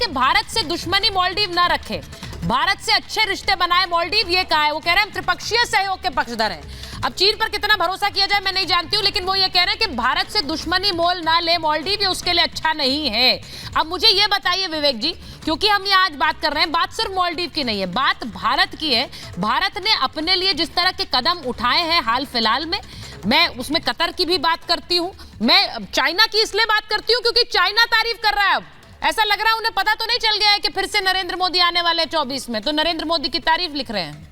कि भारत से दुश्मनी मालदीव ना रखे, भारत से अच्छे रिश्ते बनाए मालदीव, ये कहा है। वो कह रहे हैं हम त्रिपक्षीय सहयोग के पक्षधर हैं। अब चीन पर कितना भरोसा किया जाए मैं नहीं जानती हूं, लेकिन वो ये कह रहे हैं कि भारत से दुश्मनी मोल ना ले मालदीव, ये उसके लिए अच्छा नहीं है। अब मुझे ये बताइए विवेक जी, क्योंकि हम ये आज बात कर रहे हैं, बात सिर्फ मालदीव की नहीं है, बात भारत की है। भारत ने अपने लिए जिस तरह के कदम उठाए हैं हाल फिलहाल में, मैं उसमें कतर की भी बात करती हूँ, मैं चाइना की इसलिए बात करती हूँ क्योंकि चाइना तारीफ कर रहा है। अब ऐसा लग रहा है उन्हें पता तो नहीं चल गया है कि फिर से नरेंद्र मोदी आने वाले 24 में, तो नरेंद्र मोदी की तारीफ लिख रहे हैं।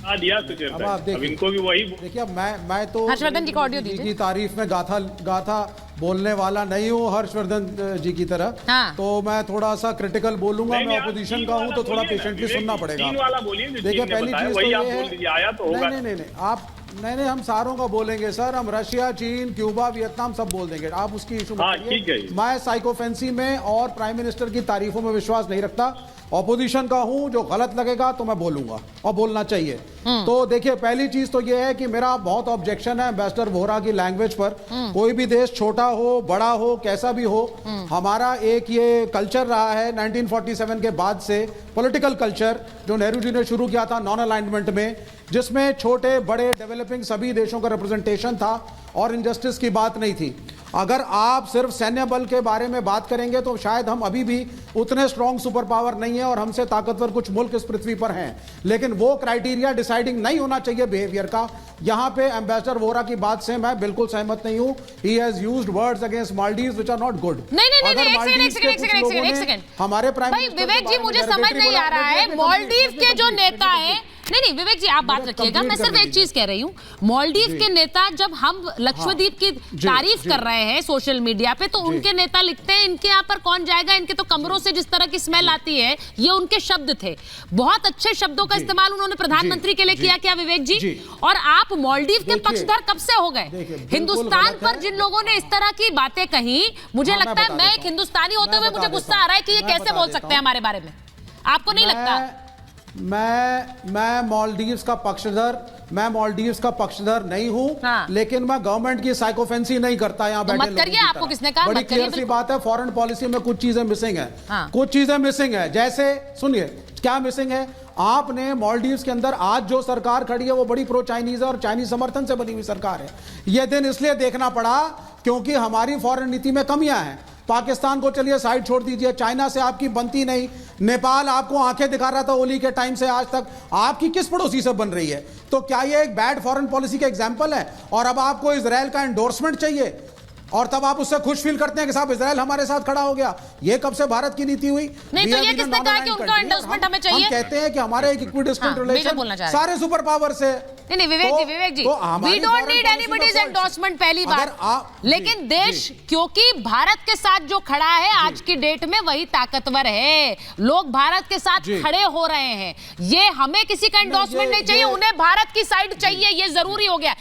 अब आप देखिए, इनको भी वही देखिए। मैं तो हर्षवर्धन जी को ऑडियो दीजिए। की तारीफ में गाथा बोलने वाला नहीं हूँ हर्षवर्धन जी की तरह। हाँ। तो मैं थोड़ा सा क्रिटिकल बोलूंगा, मैं ऑपोजिशन का हूँ तो थोड़ा पेशेंटली सुनना पड़ेगा। देखिए पहली चीज तो ये है, नहीं आप नहीं हम सारों का बोलेंगे सर, हम रशिया, चीन, क्यूबा, वियतनाम सब बोल देंगे, आप उसकी इशू मत करिए। मैं साइकोफेंसी में और प्राइम मिनिस्टर की तारीफों में विश्वास नहीं रखता, ऑपोजिशन का हूं, जो गलत लगेगा तो मैं बोलूंगा और बोलना चाहिए। तो देखिए पहली चीज तो ये है कि मेरा बहुत ऑब्जेक्शन है एम्बेसडर वोहरा की लैंग्वेज पर। कोई भी देश छोटा हो बड़ा हो कैसा भी हो, हमारा एक ये कल्चर रहा है 1947 के बाद से, पॉलिटिकल कल्चर जो नेहरू जी ने शुरू किया था नॉन अलाइनमेंट में, जिसमें छोटे बड़े डेवलपिंग सभी देशों का रिप्रेजेंटेशन था और इनजस्टिस की बात नहीं थी। अगर आप सिर्फ सैन्य बल के बारे में बात करेंगे तो शायद हम अभी भी उतने स्ट्रॉन्ग सुपर पावर नहीं है और हमसे ताकतवर कुछ मुल्क इस पृथ्वी पर हैं, लेकिन वो क्राइटेरिया डिसाइडिंग नहीं होना चाहिए बिहेवियर का। यहां पे एम्बेसडर वोहरा की बात से मैं बिल्कुल सहमत नहीं हूं। He has used words against Maldives which are not good. हमारे प्राइम मिनिस्टर विवेक जी, मुझे समझ नहीं आ रहा है मालदीव के जो नेता हैं, नहीं विवेक जी आप बात रखिएगा, मैं सिर्फ एक चीज कह रही हूँ, मालदीव के नेता जब हम लक्षद्वीप की तारीफ कर रहे हैं सोशल मीडिया पे, तो उनके नेता लिखते हैं इनके यहाँ पर कौन जाएगा, इनके तो कमरों से जिस तरह की स्मेल आती है, ये उनके शब्द थे। बहुत अच्छे शब्दों का इस्तेमाल उन्होंने प्रधानमंत्री के लिए किया क्या विवेक जी? और आप मालदीव के पक्षधर कब से हो गए? हिंदुस्तान पर जिन लोगों ने इस तरह की बातें कही, मुझे लगता है मैं एक हिंदुस्तानी होते हुए मुझे गुस्सा आ रहा है कि ये कैसे बोल सकते हैं हमारे बारे में, आपको नहीं लगता? मैं मालदीव्स का पक्षधर नहीं हूं। हाँ। लेकिन मैं गवर्नमेंट की साइकोफेंसी नहीं करता यहाँ बैठे मत करिए, आपको किसने कहा? बड़ी क्लियर सी बात है, फॉरेन पॉलिसी में कुछ चीजें मिसिंग है। हाँ। कुछ चीजें मिसिंग है, जैसे सुनिए क्या मिसिंग है। आपने मालदीव्स के अंदर आज जो सरकार खड़ी है वो बड़ी प्रो चाइनीज है और चाइनीज समर्थन से बनी हुई सरकार है। यह दिन इसलिए देखना पड़ा क्योंकि हमारी फॉरेन नीति में कमियां हैं। पाकिस्तान को चलिए साइड छोड़ दीजिए, चाइना से आपकी बनती नहीं, नेपाल आपको आंखें दिखा रहा था ओली के टाइम से आज तक, आपकी किस पड़ोसी से बन रही है? तो क्या ये एक बैड फॉरेन पॉलिसी का एग्जांपल है? और अब आपको इजराइल का एंडोर्समेंट चाहिए और तब आप उससे खुश फील करते हैं कि साहब इजराइल हमारे साथ खड़ा हो गया। ये कब से भारत की नीति हुई? नहीं, तो ये किसने कहा कि उनका एंडोर्समेंट हमें चाहिए? हम कहते हैं कि हमारे एक इक्विडिस्टेंट रिलेशन सारे सुपर पावर से। नहीं Vivek ji, we don't need anybody's endorsement, पहली बात। लेकिन देश क्योंकि भारत के साथ जो खड़ा है आज की डेट में वही ताकतवर है, लोग भारत के साथ खड़े हो रहे हैं। ये हमें किसी का एंडोर्समेंट नहीं चाहिए, उन्हें भारत की साइड चाहिए, ये जरूरी हो गया।